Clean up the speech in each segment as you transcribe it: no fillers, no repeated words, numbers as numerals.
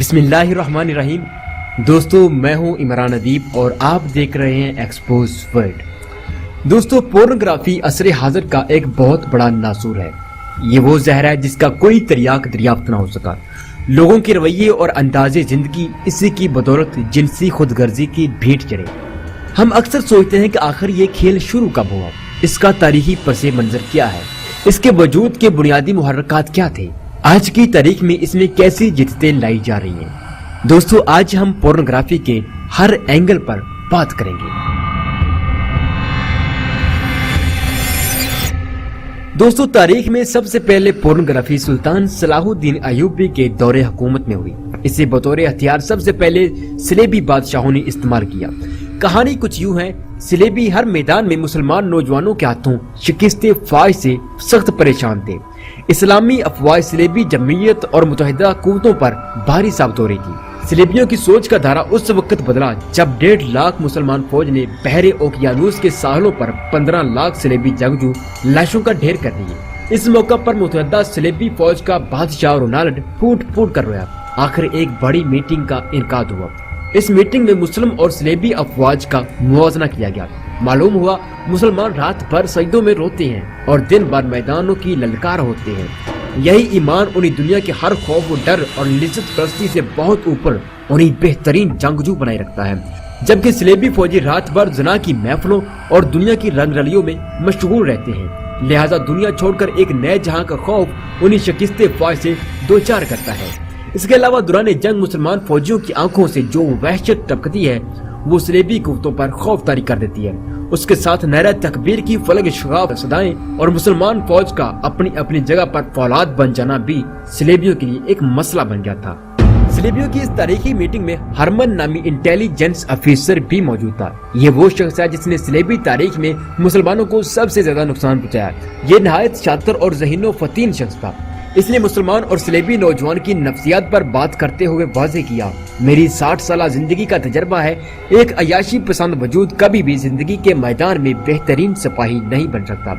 بسم اللہ الرحمن الرحیم۔ دوستو میں ہوں عمران ادیب اور آپ دیکھ رہے ہیں ایکسپوز ورلڈ۔ دوستو پورنوگرافی عصر حاضر کا ایک بہت بڑا ناسور ہے۔ یہ وہ زہر ہے جس کا کوئی تریاق دریافت نہ ہو سکا۔ لوگوں کے رویے اور انداز زندگی اسی کی بدولت جنسی خود غرضی کی بھیٹ چڑھے۔ ہم اکثر سوچتے ہیں کہ آخر یہ کھیل شروع کب ہوا، اس کا تاریخی پس منظر کیا ہے، اس کے وجود کے بنیادی محرکات کیا تھے، آج کی تاریخ میں اس میں کیسی جدتیں لائی جا رہی ہیں۔ دوستو آج ہم پورنوگرافی کے ہر اینگل پر بات کریں گے۔ دوستو تاریخ میں سب سے پہلے پورنوگرافی سلطان صلاح الدین ایوبی کے دور حکومت میں ہوئی۔ اسے بطور ہتھیار سب سے پہلے صلیبی بادشاہوں نے استعمال کیا۔ کہانی کچھ یوں ہے، صلیبی ہر میدان میں مسلمان نوجوانوں کے ہاتھوں شکست فاش سے سخت پریشان تھے۔ اسلامی افواج صلیبی جمعیت اور متحدہ قوتوں پر بھاری ثابت ہو رہی تھی۔ صلیبیوں کی سوچ کا دھارا اس وقت بدلا جب 1.5 لاکھ مسلمان فوج نے بحر اوقیانوس کے ساحلوں پر 15 لاکھ صلیبی جنگجو لاشوں کا ڈھیر کر دیے۔ اس موقع پر متحدہ صلیبی فوج کا بادشاہ رونالڈ پھوٹ پھوٹ کر رویا۔ آخر ایک بڑی میٹنگ کا انعقاد ہوا۔ اس میٹنگ میں مسلم اور صلیبی افواج کا موازنہ کیا گیا۔ معلوم ہوا مسلمان رات بھر سجدوں میں روتے ہیں اور دن بھر میدانوں کی للکار ہوتے ہیں۔ یہی ایمان انہیں دنیا کے ہر خوف و ڈر اور لذت پرستی سے بہت اوپر انہیں بہترین جنگجو بنائے رکھتا ہے، جبکہ صلیبی فوجی رات بھر زنا کی محفلوں اور دنیا کی رنگ رلیوں میں مشغول رہتے ہیں۔ لہٰذا دنیا چھوڑ کر ایک نئے جہاں کا خوف انہیں شکست فاش سے دوچار کرتا ہے۔ اس کے علاوہ دوران جنگ مسلمان فوجیوں کی آنکھوں سے جو وحشت ٹپکتی ہے وہ صلیبی قوتوں پر خوف طاری کر دیتی ہے۔ اس کے ساتھ نعرہ تکبیر کی فلک شغاف صدائیں اور مسلمان فوج کا اپنی اپنی جگہ پر فولاد بن جانا بھی صلیبیوں کے لیے ایک مسئلہ بن گیا تھا۔ صلیبیوں کی اس تاریخی میٹنگ میں ہرمن نامی انٹیلیجنس افیسر بھی موجود تھا۔ یہ وہ شخص ہے جس نے صلیبی تاریخ میں مسلمانوں کو سب سے زیادہ نقصان پہنچایا۔ یہ نہایت شاطر اور ذہین و فتین شخص تھا۔ اس نے مسلمان اور صلیبی نوجوان کی نفسیات پر بات کرتے ہوئے واضح کیا، میری 60 سالہ زندگی کا تجربہ ہے، ایک عیاشی پسند وجود کبھی بھی زندگی کے میدان میں بہترین سپاہی نہیں بن سکتا،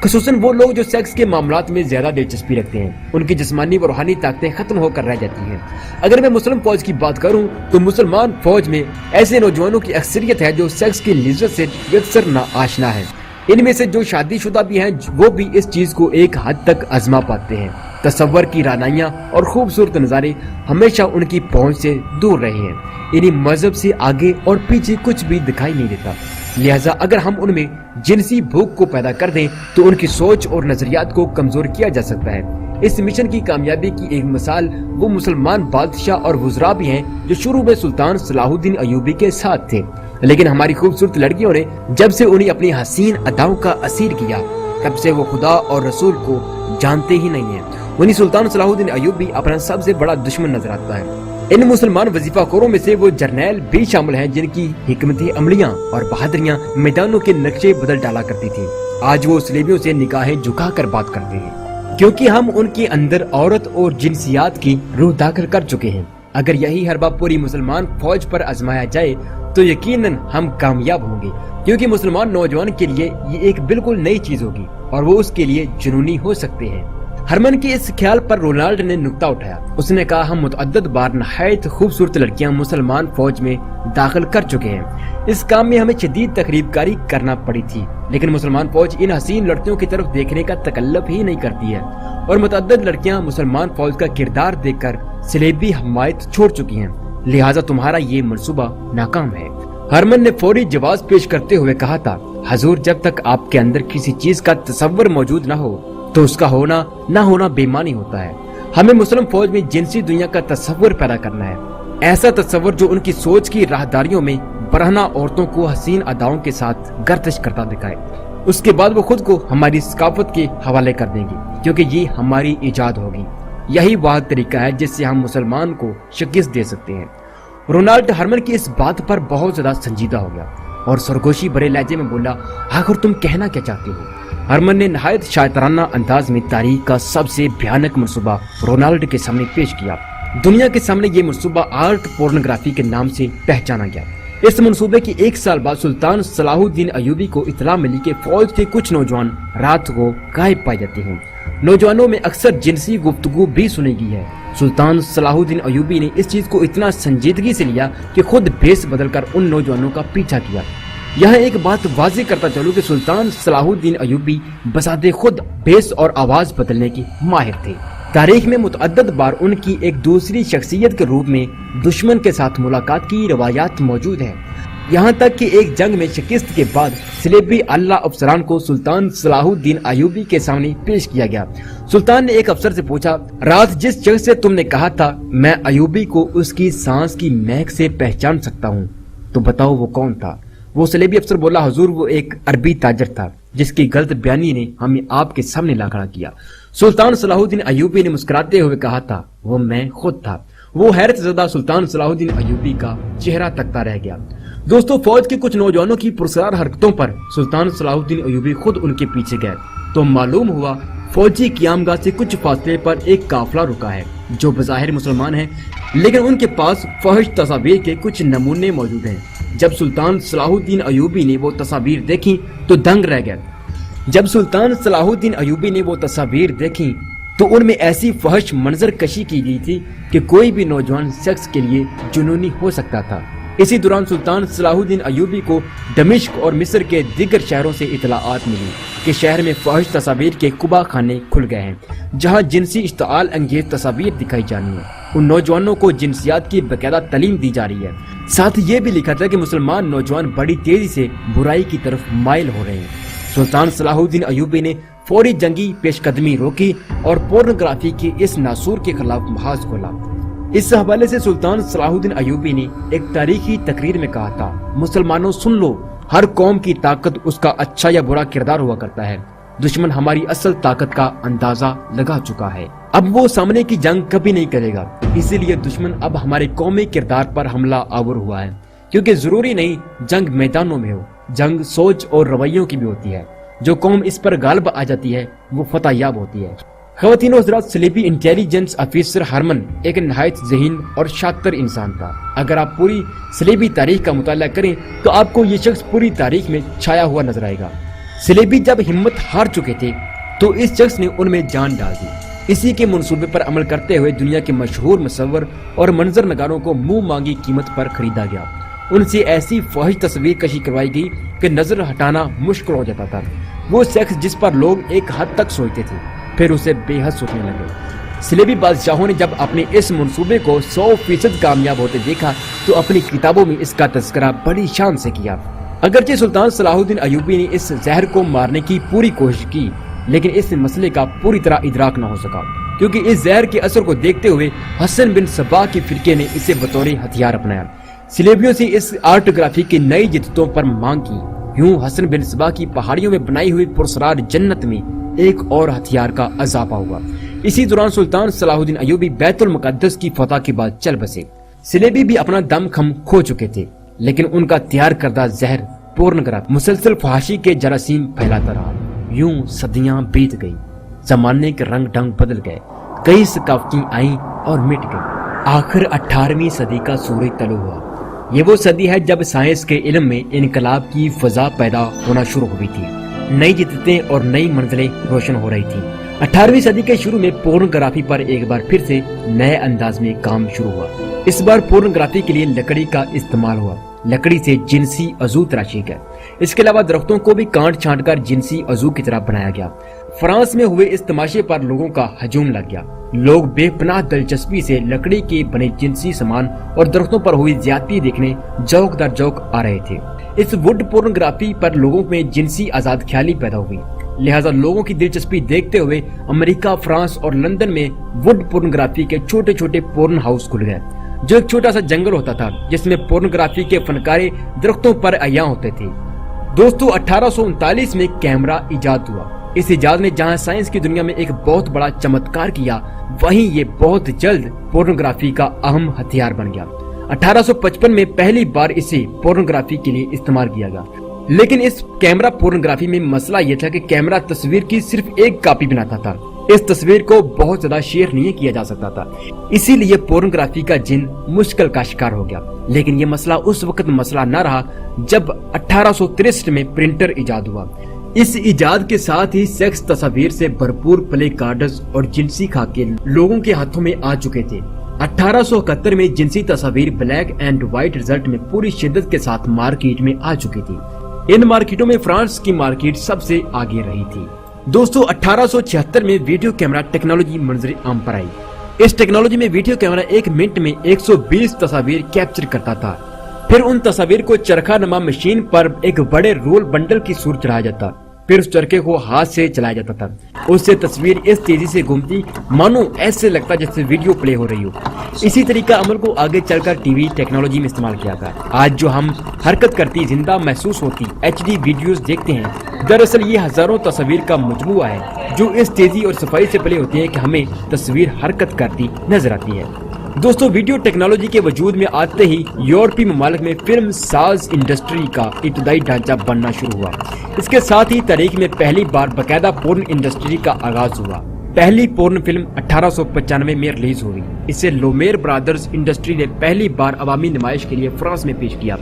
خصوصاً وہ لوگ جو سیکس کے معاملات میں زیادہ دلچسپی رکھتے ہیں۔ ان کی جسمانی و روحانی طاقتیں ختم ہو کر رہ جاتی ہیں۔ اگر میں مسلم فوج کی بات کروں تو مسلمان فوج میں ایسے نوجوانوں کی اکثریت ہے جو سیکس کی لذت سے یکسر نا آشنا ہے۔ ان میں سے جو شادی شدہ بھی ہیں وہ بھی اس چیز کو ایک حد تک آزما پاتے ہیں۔ تصور کی رانائیاں اور خوبصورت نظارے ہمیشہ ان کی پہنچ سے دور رہے ہیں۔ انہیں مذہب سے آگے اور پیچھے کچھ بھی دکھائی نہیں دیتا۔ لہٰذا اگر ہم ان میں جنسی بھوک کو پیدا کر دیں تو ان کی سوچ اور نظریات کو کمزور کیا جا سکتا ہے۔ اس مشن کی کامیابی کی ایک مثال وہ مسلمان بادشاہ اور وزراء بھی ہیں جو شروع میں سلطان صلاح الدین ایوبی کے ساتھ تھے، لیکن ہماری خوبصورت لڑکیوں نے جب سے انہیں اپنی حسین اداؤں کا اسیر کیا تب سے وہ خدا اور رسول کو جانتے ہی نہیں ہیں۔ انہیں سلطان صلاح الدین ایوبی اپنا سب سے بڑا دشمن نظر آتا ہے۔ ان مسلمان وظیفہ خوروں میں سے وہ جرنیل بھی شامل ہیں جن کی حکمت عملیاں اور بہادریاں میدانوں کے نقشے بدل ڈالا کرتی تھی۔ آج وہ صلیبیوں سے نگاہیں جھکا کر بات کرتے ہیں کیونکہ ہم ان کے اندر عورت اور جنسیات کی روح داخل کر چکے ہیں۔ اگر یہی حربہ پوری مسلمان فوج پر آزمایا جائے تو یقیناً ہم کامیاب ہوں گے، کیونکہ مسلمان نوجوان کے لیے یہ ایک بالکل نئی چیز ہوگی اور وہ اس کے لیے جنونی ہو سکتے ہیں۔ ہرمن کے اس خیال پر رونالڈ نے نکتہ اٹھایا۔ اس نے کہا، ہم متعدد بار نہایت خوبصورت لڑکیاں مسلمان فوج میں داخل کر چکے ہیں۔ اس کام میں ہمیں شدید تقریب کاری کرنا پڑی تھی، لیکن مسلمان فوج ان حسین لڑکیوں کی طرف دیکھنے کا تکلف ہی نہیں کرتی ہے، اور متعدد لڑکیاں مسلمان فوج کا کردار دیکھ کر صلیبی حمایت چھوڑ چکی ہیں، لہٰذا تمہارا یہ منصوبہ ناکام ہے۔ ہرمن نے فوری جواز پیش کرتے ہوئے کہا تھا، حضور جب تک آپ کے اندر کسی چیز کا تصور موجود نہ ہو تو اس کا ہونا نہ ہونا بے معنی ہوتا ہے۔ ہمیں مسلم فوج میں جنسی دنیا کا تصور پیدا کرنا ہے، ایسا تصور جو ان کی سوچ کی راہداریوں میں برہنہ عورتوں کو حسین اداؤں کے ساتھ گردش کرتا دکھائے۔ اس کے بعد وہ خود کو ہماری ثقافت کے حوالے کر دیں گے، کیونکہ یہ ہماری ایجاد ہوگی۔ یہی واحد طریقہ ہے جس سے ہم مسلمان کو شکست دے سکتے ہیں۔ رونالڈ ہرمن کی اس بات پر بہت زیادہ سنجیدہ ہو گیا اور سرگوشی بھرے لہجے میں بولا، آخر تم کہنا کیا چاہتے ہو؟ ہرمن نے نہایت شاعرانہ انداز میں تاریخ کا سب سے بھیانک منصوبہ رونالڈ کے سامنے پیش کیا۔ دنیا کے سامنے یہ منصوبہ آرٹ پورنوگرافی کے نام سے پہچانا گیا۔ اس منصوبے کے 1 سال بعد سلطان صلاح الدین ایوبی کو اطلاع ملی کہ فوج کے کچھ نوجوان رات کو غائب پائے جاتے ہیں۔ नौजवानों में अक्सर जिनसी गुफ्तगू भी सुनी गई है। सुल्तान सलाहुद्दीन अयूबी ने इस चीज को इतना संजीदगी से लिया कि खुद भेष बदलकर उन नौजवानों का पीछा किया। यहाँ एक बात वाज़ेह करता चलूं कि सुल्तान सलाहुद्दीन अयूबी बसाते खुद भेष और आवाज बदलने की माहिर थे। तारीख में मुतअद्दिद बार उनकी एक दूसरी शख्सियत के रूप में दुश्मन के साथ मुलाकात की रवायात मौजूद है। यहाँ तक कि एक जंग में शिकस्त के बाद सलेबी आला अफसरान को सुल्तान सलाहुद्दीन अयूबी के सामने पेश किया गया। सुल्तान ने एक अफसर से पूछा, रात जिस शख्स से तुमने कहा था मैं अयूबी को उसकी सांस की महक से पहचान सकता हूँ, तो बताओ वो कौन था? वो सलेबी अफसर बोला, हुजूर वो एक अरबी ताजर था जिसकी गलत बयानी ने हमें आपके सामने ला खड़ा किया। सुल्तान सलाहुद्दीन अयूबी ने मुस्कुराते हुए कहा था, वो मैं खुद था। वो हैरत ज़दा सुल्तान सलाहुद्दीन अयूबी का चेहरा तकता रह गया। दोस्तों, फौज के कुछ नौजवानों की पुरस्कार हरकतों पर सुल्तान सलाहुद्दीन अयूबी खुद उनके पीछे गए तो मालूम हुआ फौजी क़ियामगाह से कुछ फासले पर एक काफिला रुका है जो बज़ाहिर मुसलमान है, लेकिन उनके पास फहश तस्वीर के कुछ नमूने मौजूद हैं। जब सुल्तान सलाहुद्दीन अयूबी ने वो तस्वीर देखी तो दंग रह गए। जब सुल्तान सलाहुद्दीन अयूबी ने वो तस्वीर देखी तो उनमें ऐसी फहश मंजर कशी की गई थी कि कोई भी नौजवान शख्स के लिए जुनूनी हो सकता था। इसी दौरान सुल्तान सलाहुद्दीन अयूबी को दमिश्क और मिस्र के दीगर शहरों से इतलाआत मिली कि शहर में फहश तस्वीर के कुबा खाने खुल गए हैं जहां जिनसी इश्तिआल अंगेज तस्वीर दिखाई जानी है। उन नौजवानों को जिनसियात की बाकायदा तालीम दी जा रही है। साथ ही ये भी लिखा था कि मुसलमान नौजवान बड़ी तेजी से बुराई की तरफ माइल हो रहे हैं। सुल्तान सलाहुद्दीन अयूबी ने फौरी जंगी पेशकदमी रोकी और पोर्नोग्राफी के इस नासूर के खिलाफ महाज खोला। इस हवाले से सुल्तान सलाहुद्दीन अयूबी ने एक तारीखी तकरीर में कहा था, मुसलमानों सुन लो, हर कौम की ताकत उसका अच्छा या बुरा किरदार हुआ करता है। दुश्मन हमारी असल ताकत का अंदाजा लगा चुका है। अब वो सामने की जंग कभी नहीं करेगा, इसीलिए दुश्मन अब हमारे कौमी किरदार पर हमला आवर हुआ है। क्योंकि जरूरी नहीं जंग मैदानों में हो, जंग सोच और रवैयों की भी होती है। जो कौम इस पर गालिब आ जाती है वो फतह याब होती है। ख़वातीन और हज़रात, सलेबी इंटेलिजेंस ऑफिसर हरमन एक नहायत ज़हीन और शातिर इंसान था। अगर आप पूरी सलेबी तारीख का मुताला करें तो आपको ये शख्स पूरी तारीख में छाया हुआ नजर आएगा। सलेबी जब हिम्मत हार चुके थे तो इस शख्स ने उनमें जान डाल दी। इसी के मंसूबे पर अमल करते हुए दुनिया के मशहूर मुसव्वर और मंजर नगारों को मुंह मांगी कीमत पर खरीदा गया। उनसे ऐसी फहश तस्वीर कशी करवाई गई कि नजर हटाना मुश्किल हो जाता था। वो शख्स जिस पर लोग एक हद तक सोचते थे फिर उसे बेहद सोचने लगे। सलेबी बादशाहों ने जब अपने इस मंसूबे को 100% कामयाब होते देखा तो अपनी किताबों में इसका तज़किरा बड़ी शान से किया। अगरचे सुल्तान सलाहुद्दीन अयूबी ने इस जहर को मारने की पूरी कोशिश की, लेकिन इस मसले का पूरी तरह इदराक न हो सका, क्योंकि इस जहर के असर को देखते हुए हसन बिन सबा के फिरके ने इसे बतौर हथियार अपनाया। सलेबियों से इस आर्टोग्राफी की नई जिद्दतों पर मांग की। यूं हसन बिन सबा की पहाड़ियों में बनाई हुई पुरसरार जन्नत में एक और हथियार का अजाफा हुआ। इसी दौरान सुल्तान सलाहुद्दीन अयूबी बैतुल मुकद्दस की फतह के बाद चल बसे। सलेबी भी अपना दम खम खो चुके थे, लेकिन उनका तैयार करदा जहर पोर्नोग्राफी मुसलसल फहाशी के जरासीम फैलाता रहा। यूं सदियां बीत गई, जमाने के रंग ढंग बदल गए, कई सकाफतें आईं और मिट गई। आखिर 18वीं सदी का सूरज तलु हुआ। ये वो सदी है जब साइंस के इल्म में इनकलाब की फजा पैदा होना शुरू हुई थी। नई जिद्दतें और नई मंजिलें रोशन हो रही थी। 18वीं सदी के शुरू में पोर्नोग्राफी पर एक बार फिर से नए अंदाज में काम शुरू हुआ। इस बार पोर्नोग्राफी के लिए लकड़ी का इस्तेमाल हुआ। लकड़ी से जिनसी अज़ू तराशी गए। इसके अलावा दरख्तों को भी काट छांट कर जिनसी अज़ू की तरह बनाया गया। फ्रांस में हुए इस तमाशे पर लोगों का हजूम लग गया। लोग बेपनाह दिलचस्पी से लकड़ी के बने जिनसी सामान और दरख्तों पर हुई ज्यादती देखने जौक दर जौक आ रहे थे। इस वुड पोर्नोग्राफी पर लोगों में जिनसी आजाद ख्याली पैदा हुई। लिहाजा लोगों की दिलचस्पी देखते हुए अमेरिका, फ्रांस और लंदन में वुड पोर्नोग्राफी के छोटे छोटे पोर्न हाउस खुल गए, जो एक छोटा सा जंगल होता था जिसमें पोर्नोग्राफी के फनकारे दरख्तों पर अय्या होते थे। दोस्तों, 1839 में कैमरा इजाद हुआ। इस इजाद ने जहां साइंस की दुनिया में एक बहुत बड़ा चमत्कार किया, वहीं ये बहुत जल्द पोर्नोग्राफी का अहम हथियार बन गया। 1855 में पहली बार इसे पोर्नोग्राफी के लिए इस्तेमाल किया गया। लेकिन इस कैमरा पोर्नोग्राफी में मसला यह था कि कैमरा तस्वीर की सिर्फ एक कॉपी बनाता था। इस तस्वीर को बहुत ज्यादा शेयर नहीं किया जा सकता था, इसीलिए पोर्नोग्राफी का जिन मुश्किल का शिकार हो गया। लेकिन ये मसला उस वक्त मसला न रहा जब 1863 में प्रिंटर इजाद हुआ। इस इजाद के साथ ही सेक्स तस्वीर से भरपूर प्ले कार्ड्स और जिनसी खाके लोगों के हाथों में आ चुके थे। 1871 में जिनसी तस्वीर ब्लैक एंड व्हाइट रिजल्ट में पूरी शिद्दत के साथ मार्केट में आ चुकी थी। इन मार्केटों में फ्रांस की मार्केट सबसे आगे रही थी। दोस्तों 1876 में वीडियो कैमरा टेक्नोलॉजी मंजर आम पर आई। इस टेक्नोलॉजी में वीडियो कैमरा एक मिनट में 120 तस्वीर कैप्चर करता था। फिर उन तस्वीर को चरखा नमा मशीन पर एक बड़े रोल बंडल की सूरत चढ़ाया जाता, फिर उस चरखे को हाथ से चलाया जाता था। उससे तस्वीर इस तेजी से घूमती मानो ऐसे लगता जैसे वीडियो प्ले हो रही हो। इसी तरीका अमल को आगे चलकर टीवी टेक्नोलॉजी में इस्तेमाल किया गया। आज जो हम हरकत करती, जिंदा महसूस होती HD वीडियोस देखते हैं, दरअसल ये हजारों तस्वीर का मजमुआ है जो इस तेजी और सफाई से प्ले होती है कि हमें तस्वीर हरकत करती नजर आती है। दोस्तों वीडियो टेक्नोलॉजी के वजूद में आते ही यूरोपीय ममालिक में फिल्म साज इंडस्ट्री का इब्तदाई ढांचा बनना शुरू हुआ। इसके साथ ही तारीख में पहली बार बाकायदा पोर्न इंडस्ट्री का आगाज हुआ। पहली पोर्न फिल्म 1895 में रिलीज हुई। इसे लोमेर ब्रदर्स इंडस्ट्री ने पहली बार अवामी नुमाइश के लिए फ्रांस में पेश किया।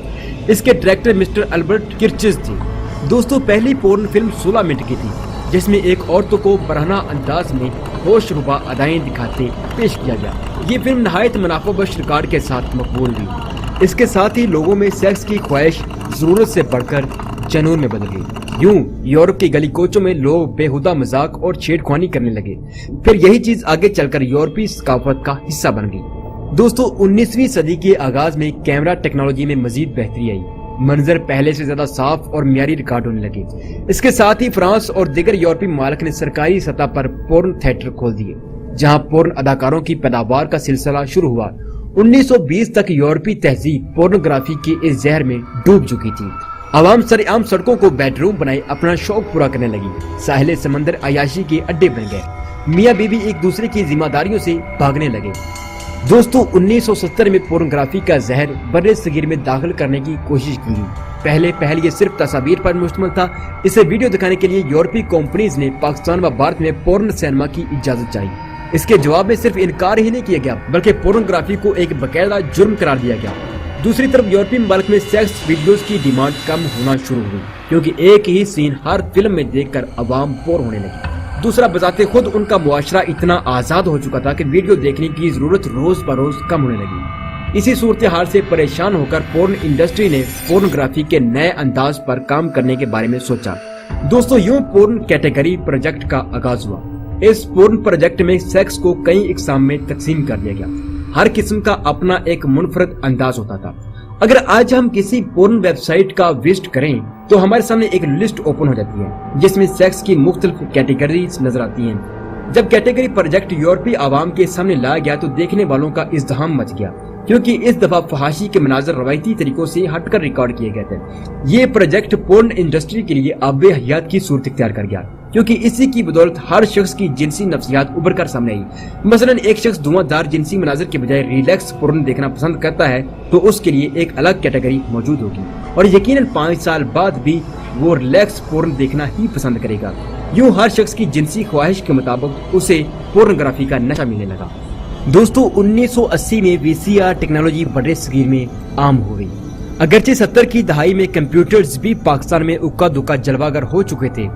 इसके डायरेक्टर मिस्टर अल्बर्ट किर्चज थे। दोस्तों पहली पोर्न फिल्म 16 मिनट की थी, जिसमें एक औरतों को बरहना अंदाज में होशरुबा अदाएं दिखाते पेश किया गया। ये फिल्म नहायत मुनाफाबख्श रिकॉर्ड के साथ मकबूल हुई। इसके साथ ही लोगों में सेक्स की ख्वाहिश जरूरत से बढ़कर जनून में बदल गई। यूं यूरोप की गली कोचों में लोग बेहुदा मजाक और छेड़खानी करने लगे। फिर यही चीज आगे चलकर यूरोपीय सकाफत का हिस्सा बन गई। दोस्तों 19वीं सदी के आगाज में कैमरा टेक्नोलॉजी में मजीद बेहतरी आई। मंजर पहले से ज्यादा साफ और मियारी रिकॉर्ड होने लगे। इसके साथ ही फ्रांस और दीगर यूरोपीय ममालिक ने सरकारी सतह पर पोर्न थिएटर खोल दिए, जहां पोर्न अदाकारों की पैदावार का सिलसिला शुरू हुआ। 1920 तक यूरोपीय तहजीब पोर्नोग्राफी के इस जहर में डूब चुकी थी। आवाम सरेआम सड़कों को बेडरूम बनाए अपना शौक पूरा करने लगी। साहिल समंदर अयाशी के अड्डे बन गए। मियाँ बीवी एक दूसरे की जिम्मेदारियों से भागने लगे। दोस्तों 1970 में पोर्नोग्राफी का जहर बर्रे सगीर में दाखिल करने की कोशिश की गई। पहले ये सिर्फ तस्वीर पर मुश्तमिल था। इसे वीडियो दिखाने के लिए यूरोपीय कंपनीज ने पाकिस्तान व भारत में पोर्न सिनेमा की इजाजत चाहिए। इसके जवाब में सिर्फ इनकार ही नहीं किया गया, बल्कि पोर्नोग्राफी को एक बकायदा जुर्म करार दिया गया। दूसरी तरफ यूरोपीय ममालिक में सेक्स वीडियोस की डिमांड कम होना शुरू हुई, क्योंकि एक ही सीन हर फिल्म में देखकर अवाम बोर होने लगी। दूसरा बजाते खुद उनका मुआशरा इतना आजाद हो चुका था कि वीडियो देखने की जरूरत रोज बरोज कम होने लगी। इसी सूरत हाल से परेशान होकर पोर्न इंडस्ट्री ने पोर्नोग्राफी के नए अंदाज पर काम करने के बारे में सोचा। दोस्तों यूं पोर्न कैटेगरी प्रोजेक्ट का आगाज हुआ। इस पोर्न प्रोजेक्ट में सेक्स को कई इकसाम में तकसीम कर दिया गया। हर किस्म का अपना एक मुनफरद अंदाज होता था। अगर आज हम किसी पोर्न वेबसाइट का विजिट करें तो हमारे सामने एक लिस्ट ओपन हो जाती है, जिसमें सेक्स की मुख्तलिफ कैटेगरीज नजर आती हैं। जब कैटेगरी प्रोजेक्ट यूरोपीय आवाम के सामने लाया गया तो देखने वालों का इज़्दिहाम मच गया, क्योंकि इस दफा फहाशी के मनाजर रवायती तरीकों से हटकर रिकॉर्ड किए गए थे। ये प्रोजेक्ट पोर्न इंडस्ट्री के लिए आबे हयात की सूरत इख्तियार कर गया, क्योंकि इसी की बदौलत हर शख्स की जिनसी नफ्सियात उभर कर सामने आई। मसलन एक शख्स धुआंधार जिनसी मनाजर के बजाय रिलैक्स पोर्न देखना पसंद करता है तो उसके लिए एक अलग कैटेगरी मौजूद होगी, और यकीनन 5 साल बाद भी वो रिलैक्स पोर्न देखना ही पसंद करेगा। यूं हर शख्स की जिनसी ख्वाहिश के मुताबिक उसे पोर्नोग्राफी का नशा मिलने लगा। दोस्तों 1980 में VCR टेक्नोलॉजी बड़े सगीर में आम हो गई। अगरचे 70 की दहाई में कंप्यूटर्स भी पाकिस्तान में उक्का दुक्का जलवागर हो चुके थे,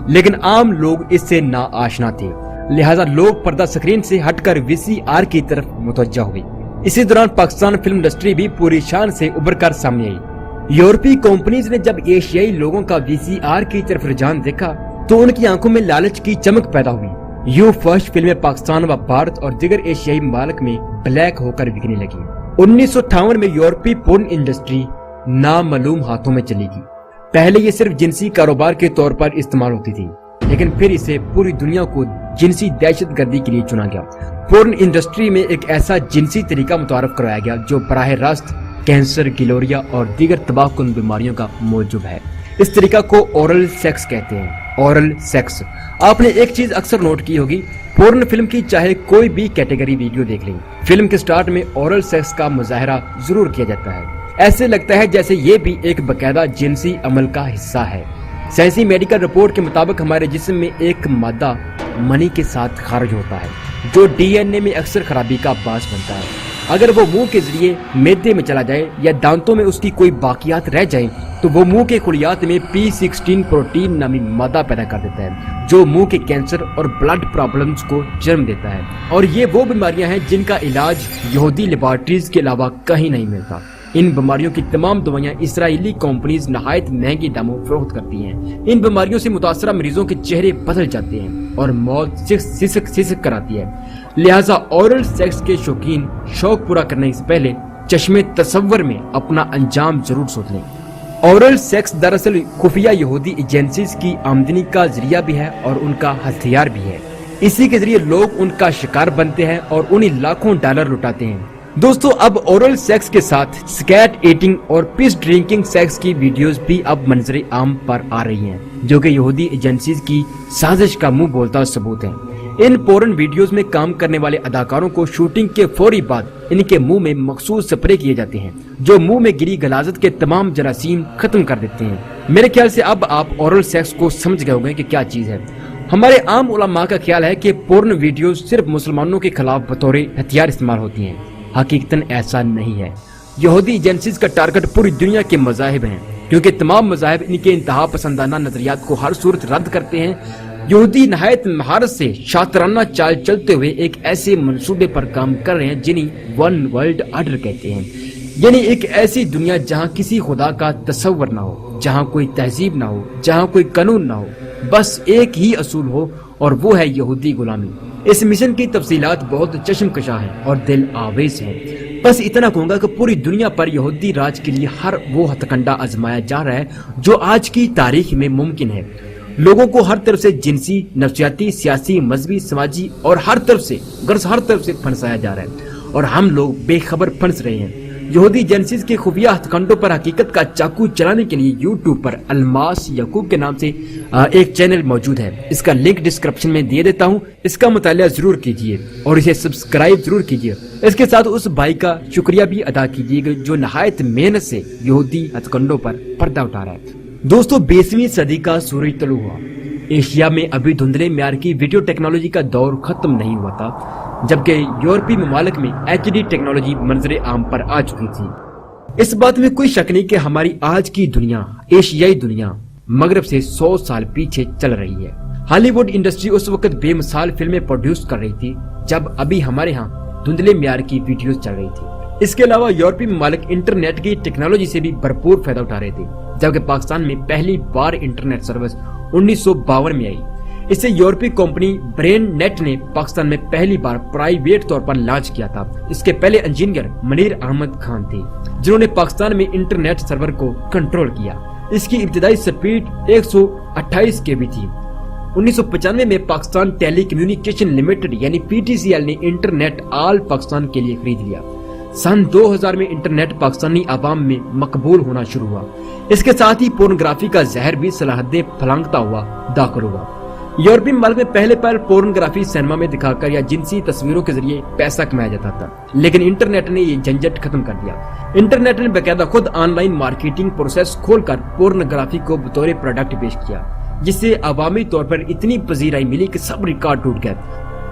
लेकिन आम लोग इससे ना आशना थे। लिहाजा लोग पर्दा स्क्रीन से हटकर VCR की तरफ मुतवज्जा हुए। इसी दौरान पाकिस्तान फिल्म इंडस्ट्री भी पूरी शान से उभर कर सामने आई। यूरोपीय कंपनीज ने जब एशियाई लोगों का VCR की तरफ रुझान देखा तो उनकी आंखों में लालच की चमक पैदा हुई। यूं फर्स्ट फिल्में पाकिस्तान व भारत और दीगर एशियाई ममालिक में ब्लैक होकर बिकने लगी। 1958 में यूरोपीय पोर्न इंडस्ट्री नामालूम हाथों में चली गई। पहले ये सिर्फ जिनसी कारोबार के तौर पर इस्तेमाल होती थी, लेकिन फिर इसे पूरी दुनिया को जिनसी दहशतगर्दी के लिए चुना गया। पोर्न इंडस्ट्री में एक ऐसा जिनसी तरीका मुतारफ करवाया गया जो बराह रास्त कैंसर, गिलोरिया और दीगर तबाहकुन बीमारियों का मौजूब है। इस तरीका को ओरल सेक्स कहते हैं। Oral sex. आपने एक चीज अक्सर नोट की होगी, पोर्न फिल्म की चाहे कोई भी कैटेगरी वीडियो देख लें, फिल्म के स्टार्ट में ओरल सेक्स का मुजाहरा जरूर किया जाता है। ऐसे लगता है जैसे ये भी एक बकायदा जिनसी अमल का हिस्सा है। साइंसी मेडिकल रिपोर्ट के मुताबिक हमारे जिस्म में एक मादा मनी के साथ खारिज होता है जो DNA में अक्सर खराबी का बास बनता है। अगर वो मुंह के जरिए मैदे में चला जाए या दांतों में उसकी कोई बाकियात रह जाए तो वो मुंह के खुलियात में P16 प्रोटीन नामी मादा पैदा कर देता है, जो मुंह के कैंसर और ब्लड प्रॉब्लम्स को जन्म देता है। और ये वो बीमारियां हैं जिनका इलाज यहूदी लेबॉरेटरीज के अलावा कहीं नहीं मिलता। इन बीमारियों की तमाम दवाइयां इस्राएली कंपनीज नहायत महंगे दामों फरोख्त करती हैं। इन बीमारियों से मुतासरा मरीजों के चेहरे बदल जाते हैं और मौत सिसक कर आती है। लिहाजा ओरल सेक्स के शौकीन शौक पूरा करने से पहले चश्मे तसव्वुर में अपना अंजाम जरूर सोच लें। ओरल सेक्स दरअसल खुफिया यहूदी एजेंसीज की आमदनी का जरिया भी है और उनका हथियार भी है। इसी के जरिए लोग उनका शिकार बनते हैं और उन्हें लाखों डॉलर लुटाते हैं। दोस्तों, अब ओरल सेक्स के साथ स्कैट ईटिंग और पिस ड्रिंकिंग सेक्स की वीडियोस भी अब मंजरे आम पर आ रही हैं, जो कि यहूदी एजेंसीज की साजिश का मुंह बोलता सबूत है। इन पोर्न वीडियोस में काम करने वाले अदाकारों को शूटिंग के फौरी बाद इनके मुंह में मखसूस स्प्रे किए जाते हैं, जो मुंह में गिरी गलाजत के तमाम जरासीम खत्म कर देते हैं। मेरे ख्याल से अब आप ओरल सेक्स को समझ गए होंगे कि क्या चीज है। हमारे आम उलमा का ख्याल है कि पोर्न वीडियोस सिर्फ मुसलमानों के खिलाफ बतौर हथियार इस्तेमाल होती हैं। हकीकतन ऐसा नहीं है। यहूदी एजेंसीज का टारगेट पूरी दुनिया के मज़ाहिब हैं, क्योंकि तमाम मज़ाहिब इनके इंतहा पसंदाना नजरियात को हर सूरत रद्द करते हैं। यहूदी नहायत महारत से शातराना चाल चलते हुए एक ऐसे मंसूबे पर काम कर रहे हैं जिन्हें वन वर्ल्ड ऑर्डर कहते हैं, यानी एक ऐसी दुनिया जहां किसी खुदा का तसव्वुर ना हो, जहां कोई तहजीब ना हो, जहां कोई कानून ना हो, बस एक ही असूल हो और वो है यहूदी गुलामी। इस मिशन की तफसीलात बहुत चश्मकशा हैं और दिल आवेज है। बस इतना कहूंगा कि पूरी दुनिया पर यहूदी राज के लिए हर वो हथकंडा आजमाया जा रहा है जो आज की तारीख में मुमकिन है। लोगों को हर तरफ से जिनसी, नफ्सियाती, सियासी, मजहबी, समाजी और हर तरफ से फंसाया जा रहा है और हम लोग बेखबर फंस रहे हैं। यहूदी एजेंसीज के खुफिया हथकंडों पर हकीकत का चाकू चलाने के लिए यूट्यूब पर अलमास याकूब के नाम से एक चैनल मौजूद है। इसका लिंक डिस्क्रिप्शन में दे देता हूँ। इसका मुतालिया जरूर कीजिए और इसे सब्सक्राइब जरूर कीजिए। इसके साथ उस भाई का शुक्रिया भी अदा कीजिएगा जो नहायत मेहनत से यहूदी हथकंडों पर पर्दा उठा रहा है। दोस्तों, 20वीं सदी का सूरज तलु हुआ। एशिया में अभी धुंधले म्यार की वीडियो टेक्नोलॉजी का दौर खत्म नहीं हुआ था, जबकि यूरोपीय ममालिक में HD टेक्नोलॉजी मंजरे आम पर आ चुकी थी। इस बात में कोई शक नहीं कि हमारी आज की दुनिया, एशियाई दुनिया, मगरब से 100 साल पीछे चल रही है। हॉलीवुड इंडस्ट्री उस वक्त बेमिसाल फिल्में प्रोड्यूस कर रही थी जब अभी हमारे यहाँ धुंधले म्यार की वीडियोस चल रही थी। इसके अलावा यूरोपीय ममालिक इंटरनेट की टेक्नोलॉजी से भी भरपूर फायदा उठा रहे थे, जबकि पाकिस्तान में पहली बार इंटरनेट सर्विस 1952 में आई। इससे यूरोपीय कंपनी ब्रेन नेट ने पाकिस्तान में पहली बार प्राइवेट तौर पर लॉन्च किया था। इसके पहले इंजीनियर मनीर अहमद खान थे, जिन्होंने पाकिस्तान में इंटरनेट सर्वर को कंट्रोल किया। इसकी इब्तिदाई स्पीड 128 KB थी। 1995 में पाकिस्तान टेली कम्युनिकेशन लिमिटेड यानी PTCL ने इंटरनेट ऑल पाकिस्तान के लिए खरीद लिया। सन 2000 में इंटरनेट पाकिस्तानी आवाम में मकबूल होना शुरू हुआ। इसके साथ ही पोर्नोग्राफी का जहर भी सलाहदें फलांगता हुआ दाखिल हुआ। यूरोपीय मुल्क में पहले पोर्नोग्राफी सिनेमा में दिखाकर या जिनसी तस्वीरों के जरिए पैसा कमाया जाता था, लेकिन इंटरनेट ने ये झंझट खत्म कर दिया। इंटरनेट ने बेकायदा खुद ऑनलाइन मार्केटिंग प्रोसेस खोलकर पोर्नोग्राफी को बतौर प्रोडक्ट पेश किया, जिससे अवामी तौर पर इतनी पजीराई मिली कि सब रिकॉर्ड टूट गए।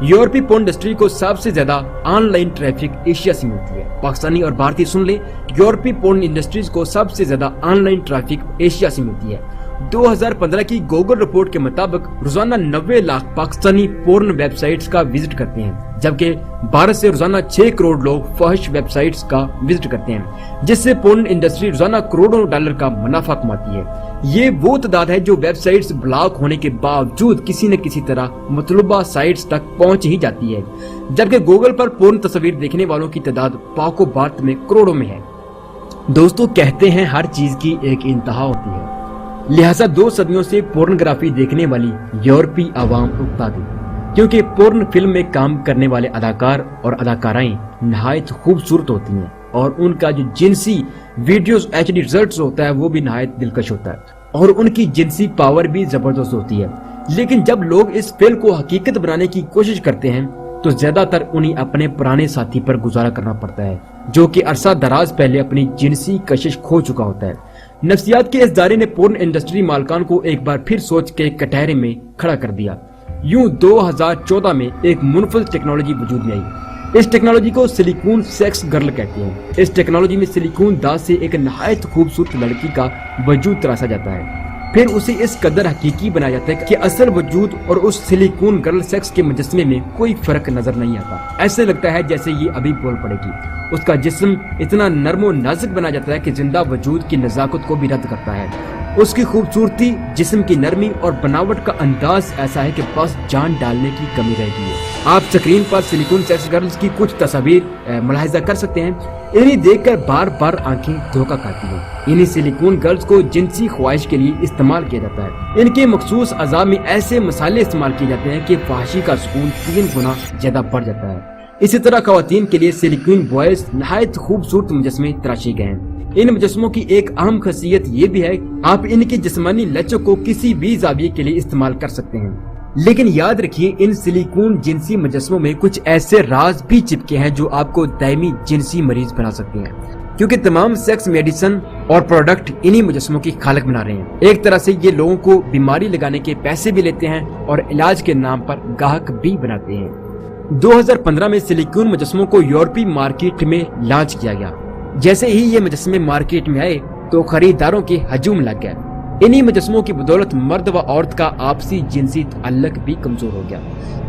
यूरोपीय पोर्न इंडस्ट्री को सबसे ज्यादा ऑनलाइन ट्रैफिक एशिया से मिलती है। पाकिस्तानी और भारतीय सुन ले, यूरोपीय पोर्न इंडस्ट्रीज को सबसे ज्यादा ऑनलाइन ट्रैफिक एशिया से मिलती है। 2015 की गूगल रिपोर्ट के मुताबिक रोजाना 90 लाख पाकिस्तानी पोर्न वेबसाइट्स का विजिट करते हैं, जबकि भारत से रोजाना 6 करोड़ लोग फहश वेबसाइट्स का विजिट करते हैं, जिससे पोर्न इंडस्ट्री रोजाना करोड़ों डॉलर का मुनाफा कमाती है। ये वो तादाद है जो वेबसाइट्स ब्लॉक होने के बावजूद किसी न किसी तरह मतलूबा साइट्स तक पहुंच ही जाती है, जबकि गूगल पर पोर्न तस्वीर देखने वालों की तादाद पाको भारत में करोड़ों में है। दोस्तों, कहते हैं हर चीज की एक इंतहा होती है, लिहाजा 2 सदियों से पोर्नोग्राफी देखने वाली यूरोपीय आवाम उकता थी, क्योंकि पोर्न फिल्म में काम करने वाले अदाकार और अदाकाराएं नहायत खूबसूरत होती हैं और उनका जो जिनसी वीडियोस HD रिजल्ट्स होता है वो भी नहायत दिलकश होता है और उनकी जिनसी पावर भी जबरदस्त होती है। लेकिन जब लोग इस फिल्म को हकीकत बनाने की कोशिश करते हैं तो ज्यादातर उन्हें अपने पुराने साथी पर गुजारा करना पड़ता है, जो कि अरसा दराज पहले अपनी जिनसी कशिश खो चुका होता है। नफ्सियात के इस दायरे ने पोर्न इंडस्ट्री मालकान को एक बार फिर सोच के कटहरे में खड़ा कर दिया। यूं 2014 में एक मुनफिज टेक्नोलॉजी वजूद में आई, इस टेक्नोलॉजी को सिलिकॉन सेक्स गर्ल कहते हैं। इस टेक्नोलॉजी में सिलिकॉन दांत से एक नहायत खूबसूरत लड़की का वजूद तराशा जाता है, फिर उसे इस कदर हकीकी बनाया जाता है कि असल वजूद और उस सिलिकॉन गर्ल सेक्स के मुजस्समे में कोई फर्क नजर नहीं आता। ऐसे लगता है जैसे ये अभी बोल पड़ेगी। उसका जिस्म इतना नरम और नाजुक बनाया जाता है कि जिंदा वजूद की नजाकत को भी रद्द करता है। उसकी खूबसूरती, जिस्म की नरमी और बनावट का अंदाज ऐसा है कि बस जान डालने की कमी रह गई है। आप स्क्रीन पर सिलिकॉन सेक्स गर्ल्स की कुछ तस्वीर मुलाहिजा कर सकते हैं। इन्हें देखकर बार बार आंखें धोखा खाती हैं। इन्हीं सिलिकॉन गर्ल्स को जिनसी ख्वाहिश के लिए इस्तेमाल किया जाता है। इनके मखसूस अज़ा में ऐसे मसाले इस्तेमाल किए जाते हैं कि फाहिशी का सुकून 3 गुना ज्यादा बढ़ जाता है। इसी तरह खवातीन के लिए सिलिकॉन बॉयज नहायत खूबसूरत मुजस्मे तराशे गए हैं। इन मुजस्मों की एक अहम खासियत ये भी है आप इनकी जिस्मानी लचक को किसी भी जाविये के लिए इस्तेमाल कर सकते हैं। लेकिन याद रखिए, इन सिलिकॉन जिनसी मुजस्मों में कुछ ऐसे राज भी चिपके हैं जो आपको दायमी जिनसी मरीज बना सकते हैं, क्योंकि तमाम सेक्स मेडिसिन और प्रोडक्ट इन्हीं मुजस्मों की खालक बना रहे हैं। एक तरह से ये लोगों को बीमारी लगाने के पैसे भी लेते हैं और इलाज के नाम पर गाहक भी बनाते हैं। 2015 में सिलिकॉन मुजस्मों को यूरोपीय मार्केट में लॉन्च किया गया। जैसे ही ये मुजस्मे मार्केट में आए तो खरीदारों के हजूम लग गया। इन्हीं मुजस्मों की बदौलत मर्द व औरत का आपसी जिनसी ताल्लुक भी कमजोर हो गया,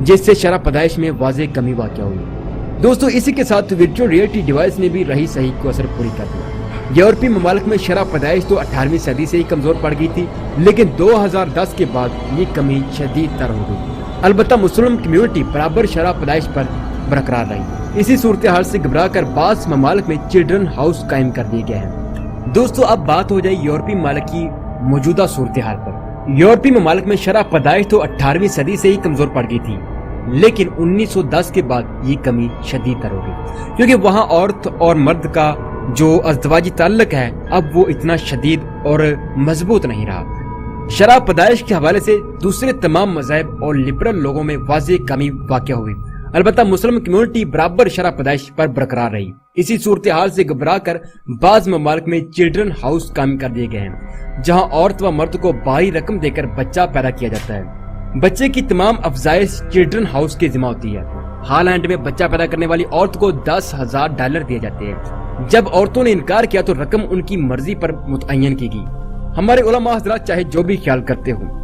जिससे शरह पैदाइश में वाज़ेह कमी वाक़या हुई। दोस्तों, इसी के साथ वर्चुअल रियलिटी डिवाइस ने भी रही सही को असर पूरी कर दिया। यूरोपीय ममालिक में शरह पैदाइश तो 18वीं सदी से ही कमजोर पड़ गई थी, लेकिन 2010 के बाद ये कमी शदीद तर हो गई। अलबत्ता मुस्लिम कम्युनिटी बराबर शरह पैदाइश पर बरकरार रही। इसी सूरत हाल से घबराकर बास ममालिक में चिल्ड्रन हाउस कायम कर दिए गए हैं। दोस्तों, अब बात हो जाए यूरोपीय ममालिक की मौजूदा सूरत हाल पर। यूरोपीय ममालिक में शरह पैदाइश तो 18वीं सदी से ही कमजोर पड़ गई थी, लेकिन 1910 के बाद ये कमी शदीद तर हो गई, क्योंकि वहाँ औरत और मर्द का जो अज़दवाजी ताल्लुक है अब वो इतना शदीद और मजबूत नहीं रहा। शरह पैदाइश के हवाले से दूसरे तमाम मज़हब और लिबरल लोगों में वाज़ेह कमी वाक़या हुई। अलबत्ता मुस्लिम कम्युनिटी बराबर शरह पैदाइश पर बरकरार रही। इसी सूरत हाल से घबरा कर बाज ममालिक में चिल्ड्रन हाउस कायम कर दिए गए हैं, जहां औरत व मर्द को भारी रकम देकर बच्चा पैदा किया जाता है। बच्चे की तमाम अफजाइश चिल्ड्रन हाउस की जिम्मा होती है। हालैंड में बच्चा पैदा करने वाली औरत को $10,000 दिए जाते हैं। जब औरतों ने इनकार किया तो रकम उनकी मर्जी पर मुतय्यन की गई। हमारे उलमा हज़रात चाहे जो भी ख्याल करते हो,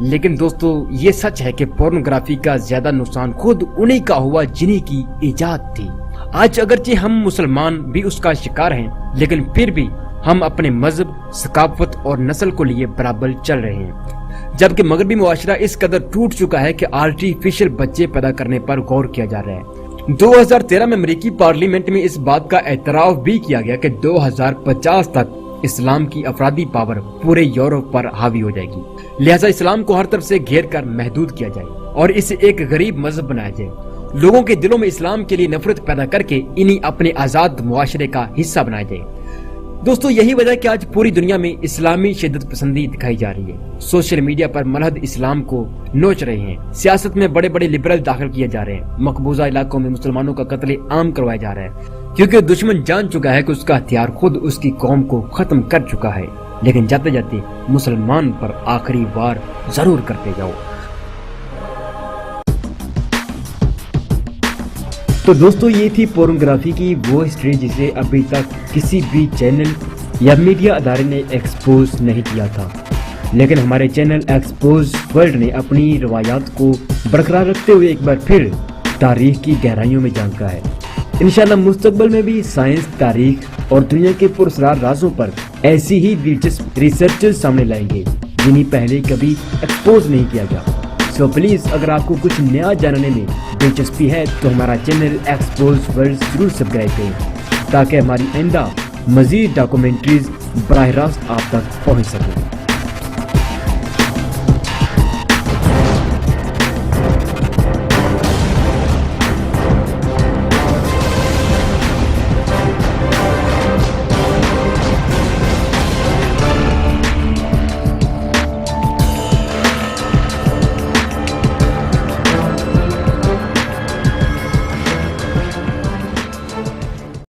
लेकिन दोस्तों ये सच है कि पोर्नोग्राफी का ज्यादा नुकसान खुद उन्हीं का हुआ जिन्हीं की इजाद थी। आज अगरचे हम मुसलमान भी उसका शिकार हैं, लेकिन फिर भी हम अपने मजहब, सकाफत और नस्ल को लिए बराबर चल रहे हैं, जबकि मगरबी मुआशरा इस कदर टूट चुका है कि आर्टिफिशियल बच्चे पैदा करने पर गौर किया जा रहा है। 2013 में अमेरिकी पार्लियामेंट में इस बात का एतराफ भी किया गया कि 2050 तक इस्लाम की अफरादी पावर पूरे यूरोप पर हावी हो जाएगी। लिहाजा इस्लाम को हर तरफ से घेर कर महदूद किया जाए और इसे एक गरीब मजहब बनाया जाए। लोगों के दिलों में इस्लाम के लिए नफरत पैदा करके इन्हीं अपने आजाद मुआशरे का हिस्सा बनाया जाए। दोस्तों, यही वजह है कि आज पूरी दुनिया में इस्लामी शिद्दत पसंदी दिखाई जा रही है। सोशल मीडिया पर मलहद इस्लाम को नोच रहे हैं। सियासत में बड़े बड़े लिबरल दाखिल किए जा रहे हैं। मकबूजा इलाकों में मुसलमानों का कत्ल आम करवाया जा रहा है, क्योंकि दुश्मन जान चुका है कि उसका हथियार खुद उसकी कौम को खत्म कर चुका है। लेकिन जाते जाते मुसलमान पर आखिरी वार जरूर करते जाओ। तो दोस्तों, ये थी पोर्नोग्राफी की वो हिस्ट्री जिसे अभी तक किसी भी चैनल या मीडिया अदारे ने एक्सपोज नहीं किया था, लेकिन हमारे चैनल एक्सपोज वर्ल्ड ने अपनी रवायात को बरकरार रखते हुए एक बार फिर तारीख की गहराइयों में झांका है। इंशाल्लाह मुस्तकबिल में भी साइंस, तारीख और दुनिया के पुरस्कार राजों पर ऐसी ही दिलचस्प रिसर्चेस सामने लाएंगे जिन्हें पहले कभी एक्सपोज नहीं किया गया। सो प्लीज, अगर आपको कुछ नया जानने में दिलचस्पी है तो हमारा चैनल एक्सपोज वर्ल्ड जरूर सब्सक्राइब करें, ताकि हमारी आइंदा मजीद डॉक्यूमेंट्रीज बराह रास्त आप तक पहुँच सकें।